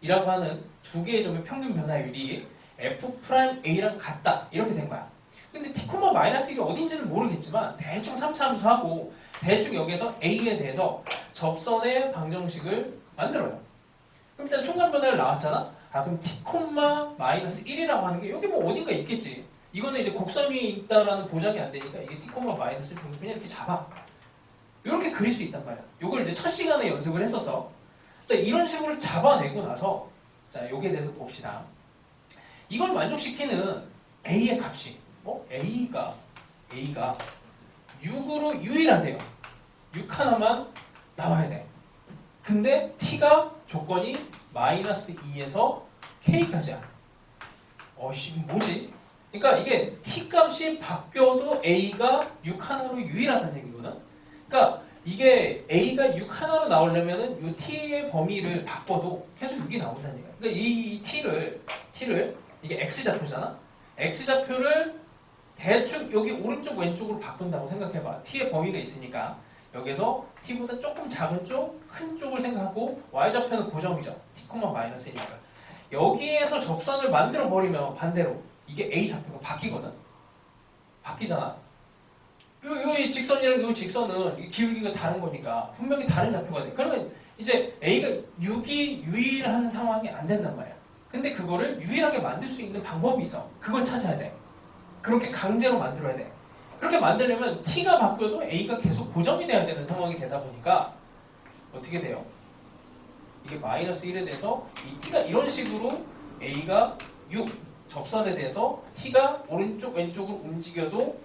이라고 하는 두 개의 점의 평균 변화율이 f'a랑 같다 이렇게 된 거야. 근데 t, -1이 어딘지는 모르겠지만 대충 3차 함수하고 대충 여기서 a에 대해서 접선의 방정식을 만들어요. 그럼 일단 순간 변화율 나왔잖아. 그럼 t, -1이라고 하는 게 여기 뭐 어딘가 있겠지. 이거는 이제 곡선 위에 있다라는 보장이 안 되니까 이게 t, -1을 정도 그냥 이렇게 잡아. 이렇게 그릴 수 있단 말이야. 이걸 이제 첫 시간에 연습을 했었어. 자, 이런 식으로 잡아내고 나서 자, 여기에 대해서 봅시다. 이걸 만족시키는 a의 값이 a가 6으로 유일하대요. 6 하나만 나와야 돼. 근데 t가 조건이 -2에서 k까지야. 뭐지? 그러니까 이게 t 값이 바뀌어도 a가 6 하나로 유일하다는 얘기거든. 그러니까 이게 a가 6 하나로 나오려면은 이 t의 범위를 바꿔도 계속 6이 나온다는 얘기야. 그러니까 이 t를 이게 x좌표잖아. x좌표를 대충 여기 오른쪽 왼쪽으로 바꾼다고 생각해봐. t의 범위가 있으니까 여기서 t보다 조금 작은 쪽, 큰 쪽을 생각하고 y좌표는 고정이죠. t, -1이니까 여기에서 접선을 만들어 버리면 반대로 이게 a좌표가 바뀌거든. 바뀌잖아. 이 직선이랑 이 직선은 기울기가 다른 거니까 분명히 다른 좌표가 돼. 그러면 이제 a가 6이 유일한 상황이 안 된단 말이야. 근데 그거를 유일하게 만들 수 있는 방법이 있어. 그걸 찾아야 돼. 그렇게 강제로 만들어야 돼. 그렇게 만들려면 t가 바뀌어도 a가 계속 고정이 돼야 되는 상황이 되다 보니까 어떻게 돼요? 이게 -1에 대해서 이 t가 이런 식으로 a가 6 접선에 대해서 t가 오른쪽 왼쪽으로 움직여도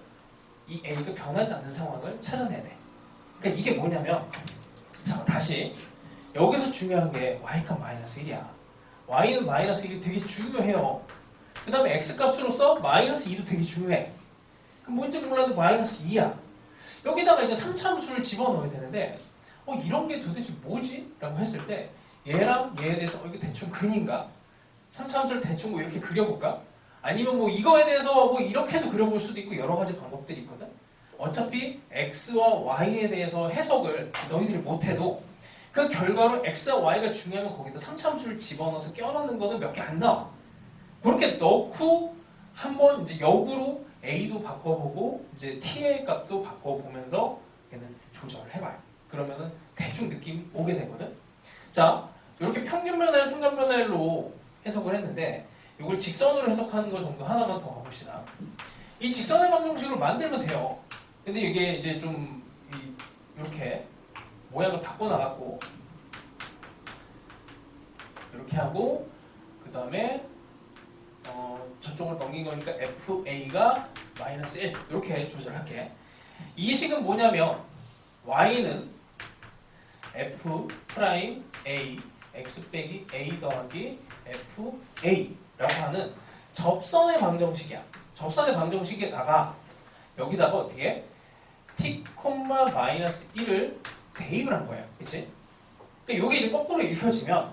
이 a가 변하지 않는 상황을 찾아내야 돼. 그러니까 이게 뭐냐면 자, 다시 여기서 중요한 게 y값 -1이야. y는 -1이 되게 중요해요. 그 다음에 x값으로서 마이너스 2도 되게 중요해. 그럼 뭔지 몰라도 마이너스 2야. 여기다가 이제 3차함수를 집어넣어야 되는데 이런 게 도대체 뭐지? 라고 했을 때 얘랑 얘에 대해서 이거 대충 근인가? 3차함수를 대충 뭐 이렇게 그려볼까? 아니면 뭐 이거에 대해서 뭐 이렇게도 그려볼 수도 있고 여러 가지 방법들이 있거든. 어차피 x와 y에 대해서 해석을 너희들이 못해도 그 결과로 x와 y가 중요하면 거기다 3차함수를 집어넣어서 껴넣는 거는 몇 개 안 나와. 그렇게 넣고 한번 이제 역으로 a도 바꿔보고 이제 t의 값도 바꿔보면서 얘는 조절을 해봐요. 그러면은 대충 느낌 오게 되거든. 자, 이렇게 평균 변화율, 순간 변화율로 해석을 했는데 이걸 직선으로 해석하는 거 정도 하나만 더 가봅시다. 이 직선의 방정식으로 만들면 돼요. 근데 이게 이제 좀 이렇게 모양을 바꿔 나갔고 이렇게 하고 그 다음에 저쪽으로 넘긴 거니까 FA가 마이너스 1 이렇게 조절할게. 이 식은 뭐냐면 y는 F 프라임 A x 빼기 A 더하기 FA라고 하는 접선의 방정식이야. 접선의 방정식에다가 여기다가 어떻게 t, 마이너스 1을 대입을 한 거예요. 그치? 그러니까 이게 이제 거꾸로 읽혀지면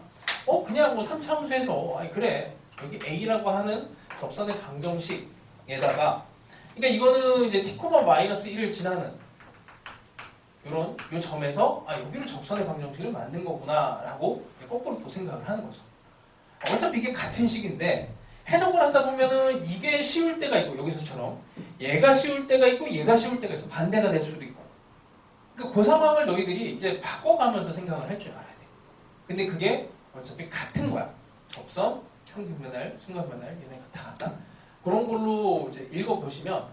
그냥 뭐 3차함수에서 아니 그래 여기 A라고 하는 접선의 방정식에다가 그러니까 이거는 이제 t, 마이너스 1을 지나는 요 점에서 여기를 접선의 방정식을 만든 거구나 라고 거꾸로 또 생각을 하는 거죠. 어차피 이게 같은 식인데 해석을 하다 보면은 이게 쉬울 때가 있고 여기서처럼 얘가 쉬울 때가 있고 얘가 쉬울 때가 있어. 반대가 될 수도 있고. 그러니까 그 상황을 너희들이 이제 바꿔가면서 생각을 할 줄 알아야 돼. 근데 그게 어차피 같은 거야. 접선, 평균 변화율, 순간 변화율 얘네가 다 같다. 그런 걸로 이제 읽어보시면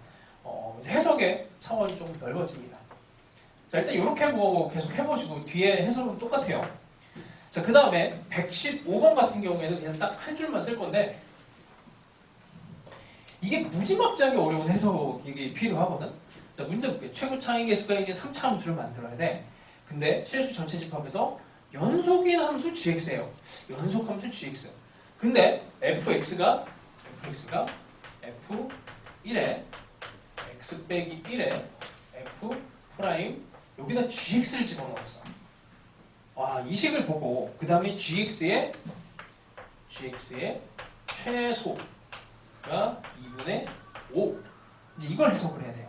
이제 해석의 차원이 좀 넓어집니다. 자, 일단 이렇게 뭐 계속 해보시고 뒤에 해석은 똑같아요. 자, 그 다음에 115번 같은 경우에는 그냥 딱 한 줄만 쓸 건데 이게 무지막지하게 어려운 해석이 필요하거든. 자, 문제 볼게요. 최고 차이 계수가 있는 3차 함수를 만들어야 돼. 근데 실수 전체 집합에서 연속인 함수 gx예요. 연속 함수 gx. 근데 fx가 f1에 x 빼기 1에 f 프라임 여기다 gx를 집어넣었어. 와, 이 식을 보고 그 다음에 gx의 최소가 2분의 5 이걸 해석을 해야 돼요.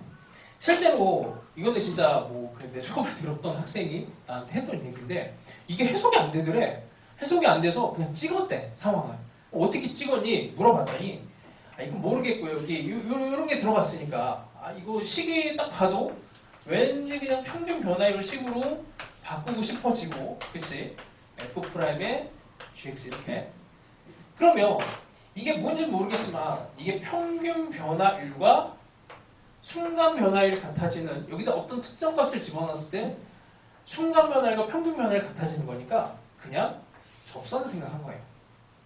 실제로 이거는 진짜 뭐 내 수업을 들었던 학생이 나한테 했던 얘기인데 이게 해석이 안 되더래. 해석이 안 돼서 그냥 찍었대 상황을. 어떻게 찍었니? 물어봤더니 이건 모르겠고요. 여기 이런 게 들어갔으니까 이거 식이 딱 봐도 왠지 그냥 평균 변화율 식으로 바꾸고 싶어지고, 그치? f 프라임의 gx 이렇게. 그러면 이게 뭔지 모르겠지만 이게 평균 변화율과 순간 변화율이 같아지는 여기다 어떤 특정 값을 집어넣었을 때 순간 변화율과 평균 변화율이 같아지는 거니까 그냥 접선을 생각한 거예요.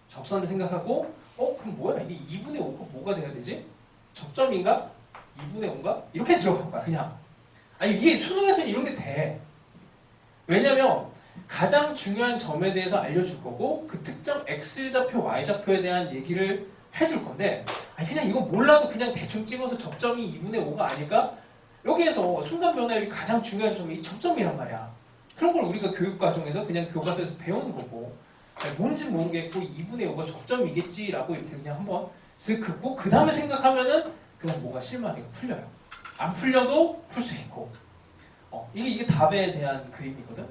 접선을 생각하고 그럼 뭐야? 이게 2분의 5가 뭐가 돼야 되지? 접점인가? 2분의 5인가? 이렇게 들어간 거야 그냥. 이게 수능에서는 이런 게 돼. 왜냐면 가장 중요한 점에 대해서 알려줄 거고 그 특정 X좌표, Y좌표에 대한 얘기를 해줄 건데 그냥 이거 몰라도 그냥 대충 찍어서 접점이 2분의 5가 아닐까? 여기에서 순간 변화율이 가장 중요한 점이 이 접점이란 말이야. 그런 걸 우리가 교육 과정에서 그냥 교과서에서 배우는 거고 뭔지 모르겠고 2분의 5가 접점이겠지라고 이렇게 그냥 한번 쓱 긋고 그 다음에 생각하면은 그냥 뭐가 실마리가 풀려요. 안 풀려도 풀 수 있고 이게 답에 대한 그림이거든.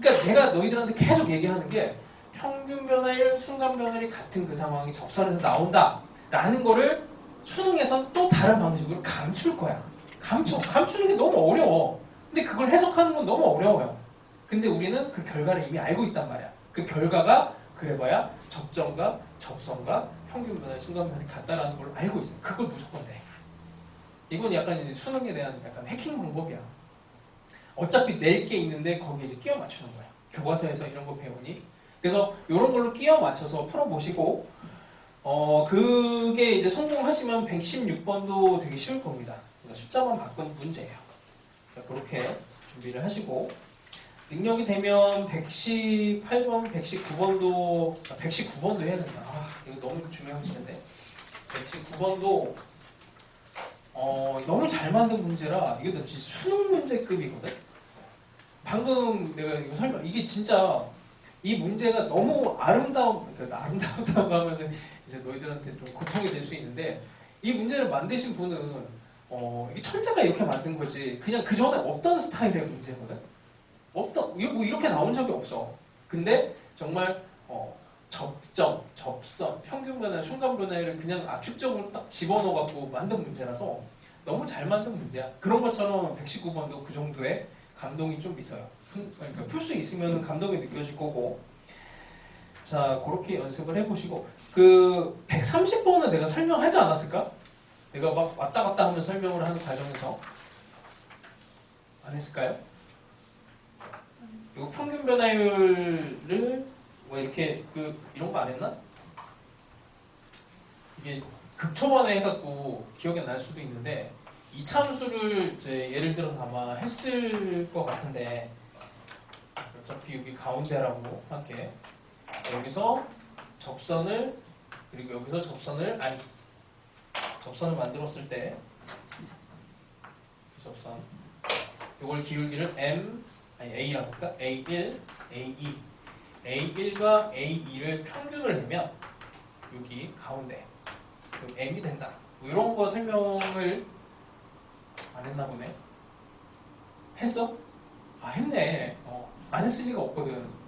그러니까 내가 너희들한테 계속 얘기하는 게 평균 변화율, 순간 변화율이 같은 그 상황이 접선에서 나온다 라는 거를 수능에선 또 다른 방식으로 감출 거야. 감추는 게 너무 어려워. 근데 그걸 해석하는 건 너무 어려워요. 근데 우리는 그 결과를 이미 알고 있단 말이야. 그 결과가 그래봐야 접점과 접선과 평균 변화율, 순간 변화율이 같다라는 걸 알고 있어요. 그걸 무조건 돼. 이건 약간 이제 수능에 대한 약간 해킹 방법이야. 어차피 낼 게 있는데 거기에 이제 끼워 맞추는 거야. 교과서에서 이런 거 배우니. 그래서 이런 걸로 끼워 맞춰서 풀어보시고 그게 이제 성공하시면 116번도 되게 쉬울 겁니다. 그러니까 숫자만 바꾼 문제예요. 자, 그렇게 준비를 하시고 능력이 되면 118번, 119번도 해야 된다. 이거 너무 중요한 문제인데 119번도 너무 잘 만든 문제라 이게 진짜 수능 문제급이거든. 방금 내가 이거 설명 이게 진짜 이 문제가 너무 그러니까 아름다웠다고 하면은 이제 너희들한테 좀 고통이 될 수 있는데 이 문제를 만드신 분은 이게 천재가 이렇게 만든 거지 그냥 그 전에 없던 스타일의 문제거든. 뭐 이렇게 나온 적이 없어. 근데 정말 접점, 접선, 평균 변화, 순간 변화를 그냥 압축적으로 딱 집어넣어갖고 만든 문제라서 너무 잘 만든 문제야. 그런 것처럼 119번도 그 정도의 감동이 좀 있어요. 그러니까 풀 수 있으면 감동이 느껴질 거고. 자, 그렇게 연습을 해보시고 그 130번은 내가 설명하지 않았을까? 내가 막 왔다 갔다 하면서 설명을 하는 과정에서 안 했을까요? 이거 평균 변화율을 뭐 이렇게 이런 거 안 했나? 이게 극초반에 해갖고 기억이 날 수도 있는데 이차함수를 이제 예를 들어서 아마 했을 것 같은데 어차피 여기 가운데라고 할게. 여기서 접선을 그리고 여기서 접선을 만들었을 때 접선 이걸 기울기를 A라고 할까? A1, A2 A1과 A2를 평균을 내면 여기 가운데 M이 된다. 뭐 이런 거 설명을 안 했나 보네. 했어? 아 했네. 안 했을 리가 없거든.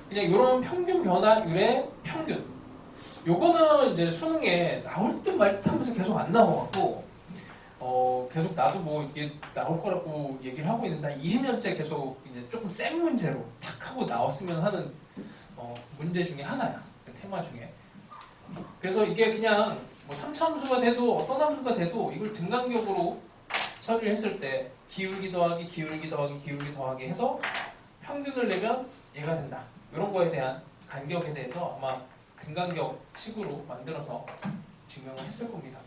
그냥 이런 평균 변화율의 평균. 요거는 이제 수능에 나올 듯 말 듯 하면서 계속 안 나와갖고 계속 나도 뭐 이게 나올 거라고 얘기를 하고 있는데 20년째 계속 이제 조금 센 문제로 탁 하고 나왔으면 하는 문제 중에 하나야. 그 테마 중에. 그래서 이게 그냥 뭐 3차 함수가 돼도 어떤 함수가 돼도 이걸 등간격으로 처리를 했을 때 기울기 더하기 기울기 더하기 기울기 더하기 해서 평균을 내면 얘가 된다. 이런 거에 대한 간격에 대해서 아마 등간격 식으로 만들어서 증명을 했을 겁니다.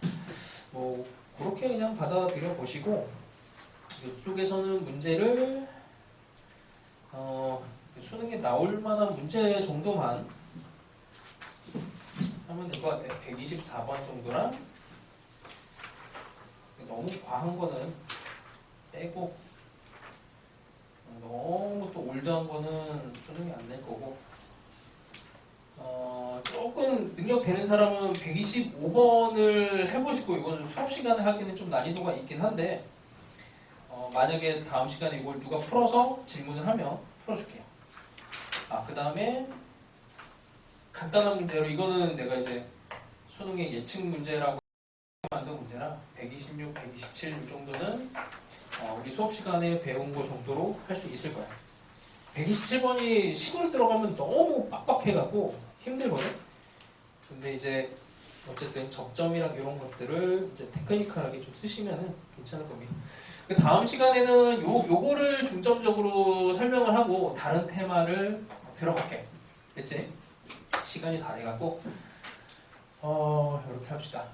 뭐 그렇게 그냥 받아들여 보시고 이쪽에서는 문제를 수능에 나올 만한 문제 정도만 하면 될 것 같아요. 124번 정도랑 너무 과한 거는 빼고 너무 또 올드한 거는 수능이 안 낼 거고 조금 능력 되는 사람은 125번을 해보시고 이거는 수업 시간에 하기는 좀 난이도가 있긴 한데 만약에 다음 시간에 이걸 누가 풀어서 질문을 하면 풀어줄게요. 그 다음에 간단한 문제로 이거는 내가 이제 수능의 예측 문제라고 만든 문제라 126, 127 정도는 우리 수업 시간에 배운 거 정도로 할 수 있을 거야. 127번이 식으로 들어가면 너무 빡빡해갖고 힘들거든. 근데 이제 어쨌든 접점이랑 이런 것들을 이제 테크니컬하게 좀 쓰시면은 괜찮을 겁니다. 그 다음 시간에는 요거를 중점적으로 설명을 하고 다른 테마를 들어갈게. 됐지? 시간이 다 돼갖고 이렇게 합시다.